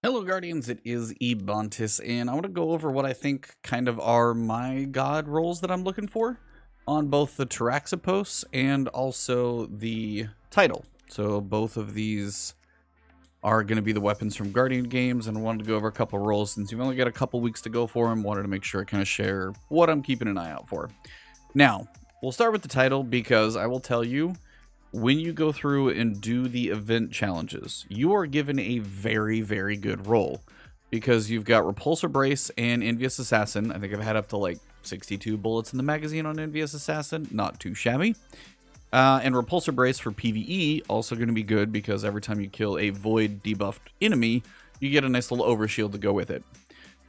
Hello Guardians, it is Ebontis, and I want to go over what I think kind of are my god roles that I'm looking for on both the Taraxippos and also the Title. So both of these are going to be the weapons from Guardian games, and I wanted to go over a couple roles since you've only got a couple weeks to go for them. Wanted to make sure I kind of share what I'm keeping an eye out for. Now, we'll start with the Title because I will tell you, when you go through and do the event challenges, you are given a very, very good role because you've got Repulsor Brace and Envious Assassin. I think I've had up to like 62 bullets in the magazine on Envious Assassin. Not too shabby. And Repulsor Brace for PvE, also going to be good because every time you kill a Void debuffed enemy, you get a nice little overshield to go with it.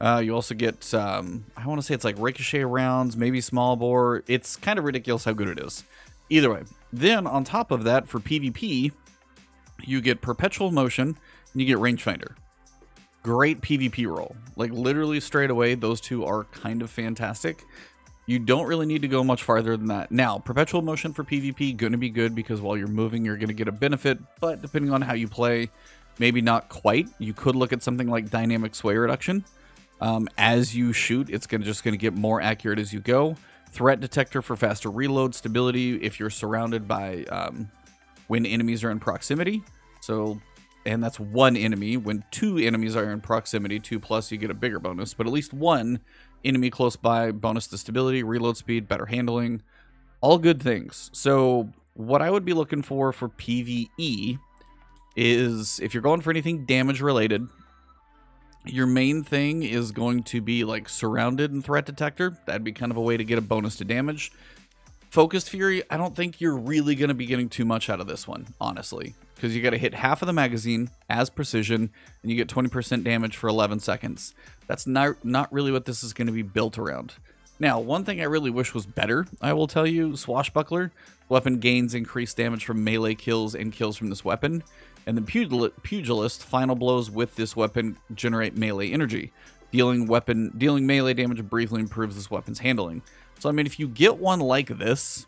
You also get, I want to say it's like Ricochet rounds, maybe Small Bore. It's kind of ridiculous how good it is. Either way. Then, on top of that, for PvP, you get Perpetual Motion, and you get Rangefinder. Great PvP roll. Like, literally straight away, those two are kind of fantastic. You don't really need to go much farther than that. Now, Perpetual Motion for PvP, going to be good, because while you're moving, you're going to get a benefit, but depending on how you play, maybe not quite. You could look at something like Dynamic Sway Reduction. As you shoot, it's just going to get more accurate as you go. Threat Detector for faster reload stability if you're surrounded by when enemies are in proximity. So, and that's one enemy. When two enemies are in proximity, 2+, you get a bigger bonus. But at least one enemy close by, bonus to stability, reload speed, better handling. All good things. So what I would be looking for PvE is if you're going for anything damage related, your main thing is going to be like Surrounded and Threat Detector. That'd be kind of a way to get a bonus to damage. Focused Fury, I don't think you're really going to be getting too much out of this one, honestly. Because you got to hit half of the magazine as precision, and you get 20% damage for 11 seconds. That's not really what this is going to be built around. Now, one thing I really wish was better, I will tell you, Swashbuckler. Weapon gains increased damage from melee kills and kills from this weapon. And the Pugilist, final blows with this weapon generate melee energy. Dealing melee damage briefly improves this weapon's handling. So, I mean, if you get one like this,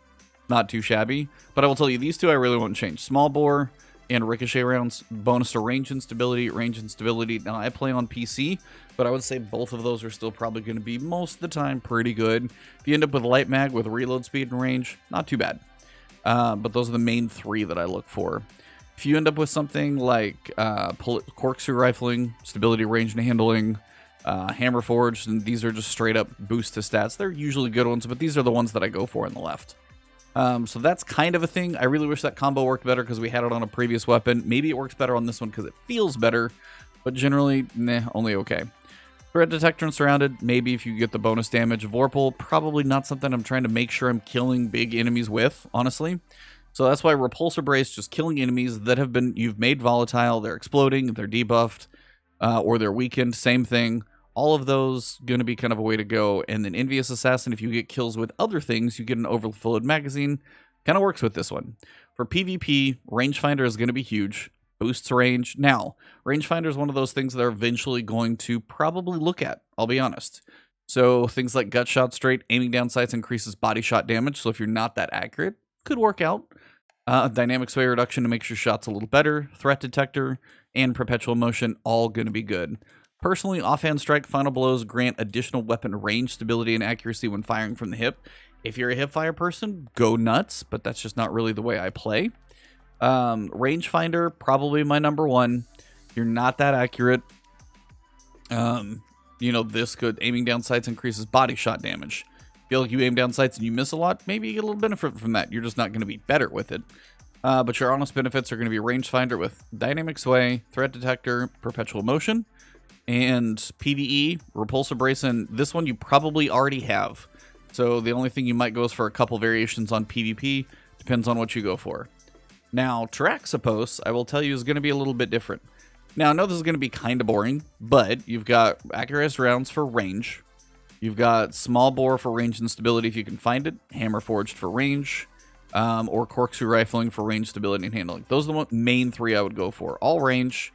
not too shabby. But I will tell you, these two I really won't change. Small Bore and Ricochet rounds, bonus to range and stability. Now, I play on PC, but I would say both of those are still probably going to be, most of the time, pretty good. If you end up with Light Mag with reload speed and range, not too bad. But those are the main three that I look for. If you end up with something like Corkscrew Rifling, Stability, Range, and Handling, Hammer Forged, and these are just straight up boost to stats. They're usually good ones, but these are the ones that I go for on the left. So that's kind of a thing. I really wish that combo worked better because we had it on a previous weapon. Maybe it works better on this one because it feels better, but generally, only okay. Threat Detector and Surrounded, maybe if you get the bonus damage. Vorpal, probably not something I'm trying to make sure I'm killing big enemies with, honestly. So that's why Repulsor Brace, just killing enemies that you've made volatile, they're exploding, they're debuffed, or they're weakened, same thing. All of those going to be kind of a way to go. And then Envious Assassin, if you get kills with other things, you get an overfilled magazine. Kind of works with this one. For PvP, Rangefinder is going to be huge. Boosts range. Now, Rangefinder is one of those things that are eventually going to probably look at, I'll be honest. So things like Gut Shot Straight, aiming down sights increases body shot damage. So if you're not that accurate, could work out. Dynamic Sway Reduction to make your shots a little better. Threat Detector and Perpetual Motion, all going to be good. Personally, Offhand Strike, Final Blows grant additional weapon range, stability, and accuracy when firing from the hip. If you're a hip fire person, go nuts, but that's just not really the way I play. Rangefinder, probably my number one. You're not that accurate. This could, aiming down sights increases body shot damage. Feel like you aim down sights and you miss a lot, maybe you get a little benefit from that. You're just not going to be better with it. But your honest benefits are going to be Rangefinder with Dynamic Sway, Threat Detector, Perpetual Motion, and PvE, Repulsor Brace, and this one you probably already have. So the only thing you might go is for a couple variations on PvP, depends on what you go for. Now, Taraxippos, I will tell you, is going to be a little bit different. Now, I know this is going to be kind of boring, but you've got Accurate rounds for range. You've got Small Bore for range and stability if you can find it. Hammer Forged for range. Or Corkscrew Rifling for range, stability, and handling. Those are the main three I would go for. All range,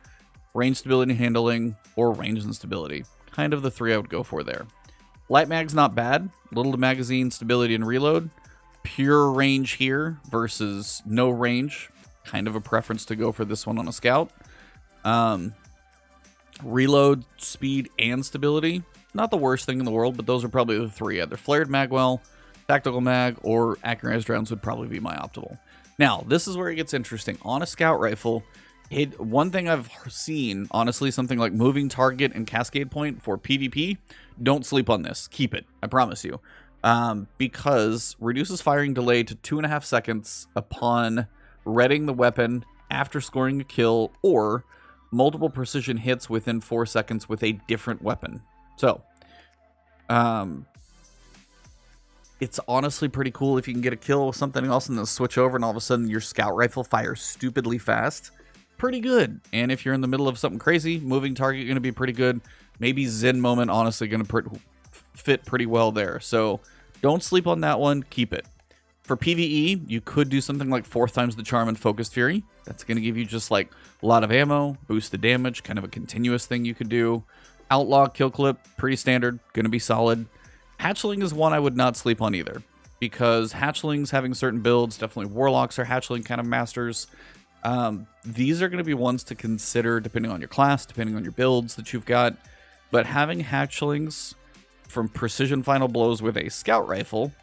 stability, and handling, or range and stability. Kind of the three I would go for there. Light Mag's not bad. Little to magazine, stability, and reload. Pure range here versus no range. Kind of a preference to go for this one on a scout. Reload, speed, and stability. Not the worst thing in the world, but those are probably the three. Either Flared Magwell, Tactical Mag, or Accurized Rounds would probably be my optimal. Now, this is where it gets interesting. On a Scout Rifle, one thing I've seen, honestly, something like Moving Target and Cascade Point for PvP, don't sleep on this. Keep it. I promise you. Because reduces firing delay to 2.5 seconds upon readying the weapon after scoring a kill, or multiple precision hits within 4 seconds with a different weapon. So, it's honestly pretty cool if you can get a kill with something else and then switch over and all of a sudden your Scout Rifle fires stupidly fast. Pretty good. And if you're in the middle of something crazy, Moving Target going to be pretty good. Maybe Zen Moment, honestly, going to fit pretty well there. So don't sleep on that one. Keep it. For PvE, you could do something like 4 times the Charm and Focused Fury. That's going to give you just like a lot of ammo, boost the damage, kind of a continuous thing you could do. Outlaw, Kill Clip, pretty standard, going to be solid. Hatchling is one I would not sleep on either, because Hatchlings having certain builds, definitely Warlocks are Hatchling kind of masters. These are going to be ones to consider depending on your class, depending on your builds that you've got. But having Hatchlings from precision final blows with a Scout Rifle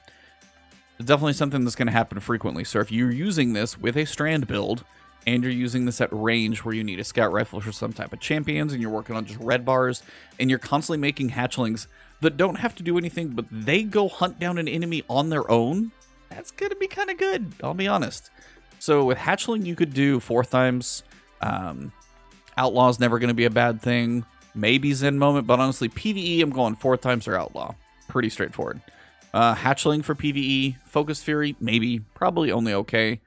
is definitely something that's going to happen frequently. So if you're using this with a Strand build, and you're using this at range where you need a Scout Rifle for some type of champions, and you're working on just red bars, and you're constantly making Hatchlings that don't have to do anything, but they go hunt down an enemy on their own, that's going to be kind of good, I'll be honest. So with Hatchling, you could do 4 times. Outlaw's never going to be a bad thing. Maybe Zen Moment, but honestly, PvE, I'm going 4 times or Outlaw. Pretty straightforward. Hatchling for PvE, Focus Fury, maybe, probably only okay.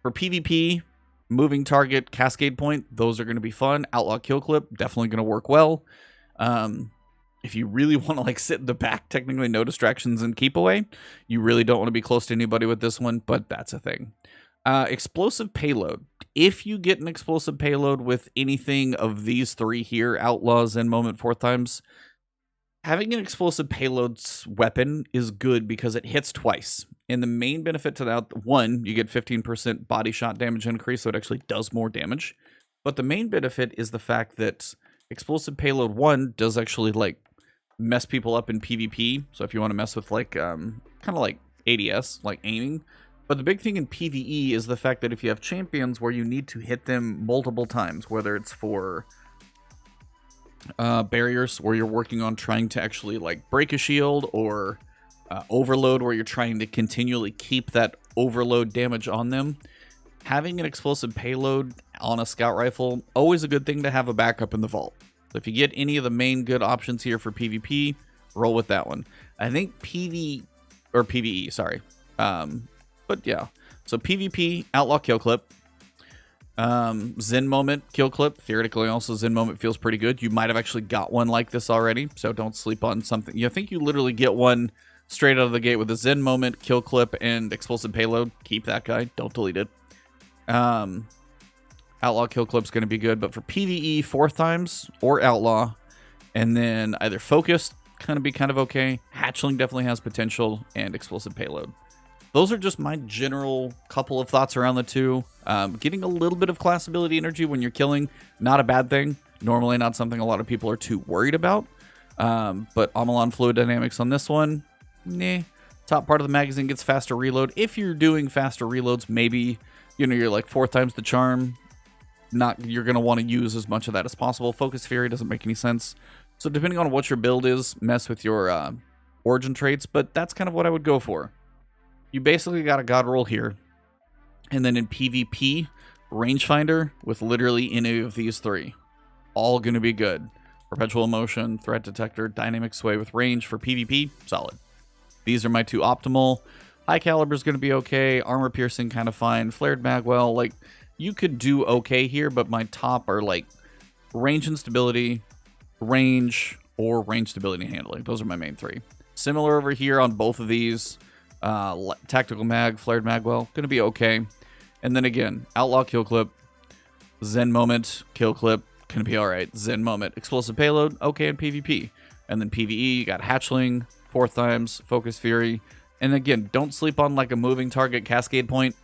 For PvP, Moving Target, Cascade Point, those are going to be fun. Outlaw Kill Clip, definitely going to work well. If you really want to like sit in the back, technically no distractions and keep away, you really don't want to be close to anybody with this one, but that's a thing. Explosive Payload. If you get an Explosive Payload with anything of these 3 here, Outlaws and Moment 4 times, having an Explosive Payload's weapon is good because it hits twice. And the main benefit to that, one, you get 15% body shot damage increase, so it actually does more damage. But the main benefit is the fact that Explosive Payload 1 does actually like mess people up in PvP. So if you want to mess with like kind of like ADS, like aiming. But the big thing in PvE is the fact that if you have champions where you need to hit them multiple times, whether it's for barriers where you're working on trying to actually like break a shield, or overload where you're trying to continually keep that overload damage on them, having an Explosive Payload on a Scout Rifle, always a good thing to have a backup in the vault. So if you get any of the main good options here for PvP, roll with that one. I think PvE, sorry. But yeah, so PvP, Outlaw Kill Clip, Zen Moment Kill Clip. Theoretically, also Zen Moment feels pretty good. You might have actually got one like this already, so don't sleep on something. I think you literally get one straight out of the gate with a Zen Moment Kill Clip and Explosive Payload. Keep that guy. Don't delete it. Outlaw Kill Clip's going to be good, but for PvE, 4 times or Outlaw, and then either Focused kind of okay. Hatchling definitely has potential, and Explosive Payload. Those are just my general couple of thoughts around the two. Getting a little bit of class ability energy when you're killing, not a bad thing. Normally not something a lot of people are too worried about. But Amalon Fluid Dynamics on this one, nah. Top part of the magazine gets faster reload. If you're doing faster reloads, maybe, you're like 4 times the charm. You're going to want to use as much of that as possible. Focus Fury doesn't make any sense. So depending on what your build is, mess with your origin traits, but that's kind of what I would go for. You basically got a god roll here. And then in PvP, Rangefinder with literally any of these 3. All going to be good. Perpetual Motion, Threat Detector, Dynamic Sway with range for PvP, solid. These are my 2 optimal. High Caliber is going to be okay. Armor Piercing kind of fine. Flared Magwell, like, you could do okay here, but my top are like range and stability, range, or range, stability, and handling. Those are my main 3. Similar over here on both of these. Tactical Mag, Flared Magwell, going to be okay. And then again, Outlaw Kill Clip, Zen Moment Kill Clip, going to be alright. Zen Moment, Explosive Payload, okay in PvP. And then PvE, you got Hatchling, 4 times, Focus Fury. And again, don't sleep on like a Moving Target Cascade Point.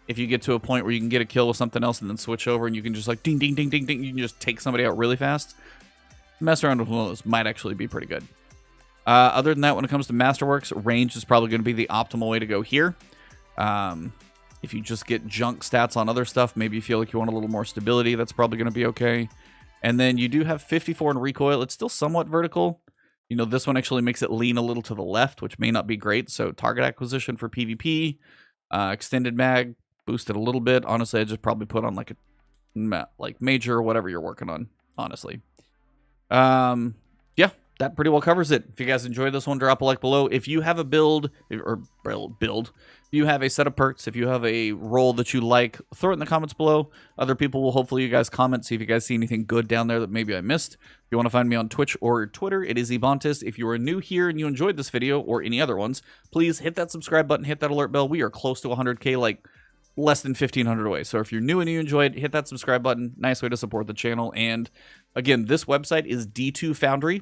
If you get to a point where you can get a kill with something else and then switch over and you can just like ding, ding, ding, ding, ding, you can just take somebody out really fast. mess around with one of those might actually be pretty good. Other than that, when it comes to Masterworks, range is probably going to be the optimal way to go here. If you just get junk stats on other stuff, maybe you feel like you want a little more stability, that's probably going to be okay. And then you do have 54 in recoil. It's still somewhat vertical. You know, this one actually makes it lean a little to the left, which may not be great. So target acquisition for PvP, extended mag, boosted a little bit. Honestly, I just probably put on like a major or whatever you're working on, honestly. Yeah, that pretty well covers it. If you guys enjoyed this one, drop a like below. If you have a build, if you have a set of perks, if you have a role that you like, throw it in the comments below. Other people will hopefully you guys comment, see if you guys see anything good down there that maybe I missed. If you want to find me on Twitch or Twitter, it is Ebontis. If you are new here and you enjoyed this video or any other ones, please hit that subscribe button, hit that alert bell. We are close to 100K, like less than 1,500 away. So if you're new and you enjoyed, hit that subscribe button. Nice way to support the channel. And again, this website is D2 Foundry.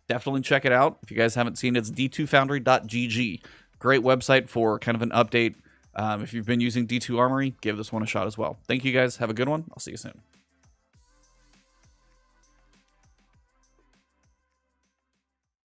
Definitely check it out. If you guys haven't seen it, it's d2foundry.gg. Great website for kind of an update. If you've been using D2 Armory, give this one a shot as well. Thank you guys. Have a good one. I'll see you soon.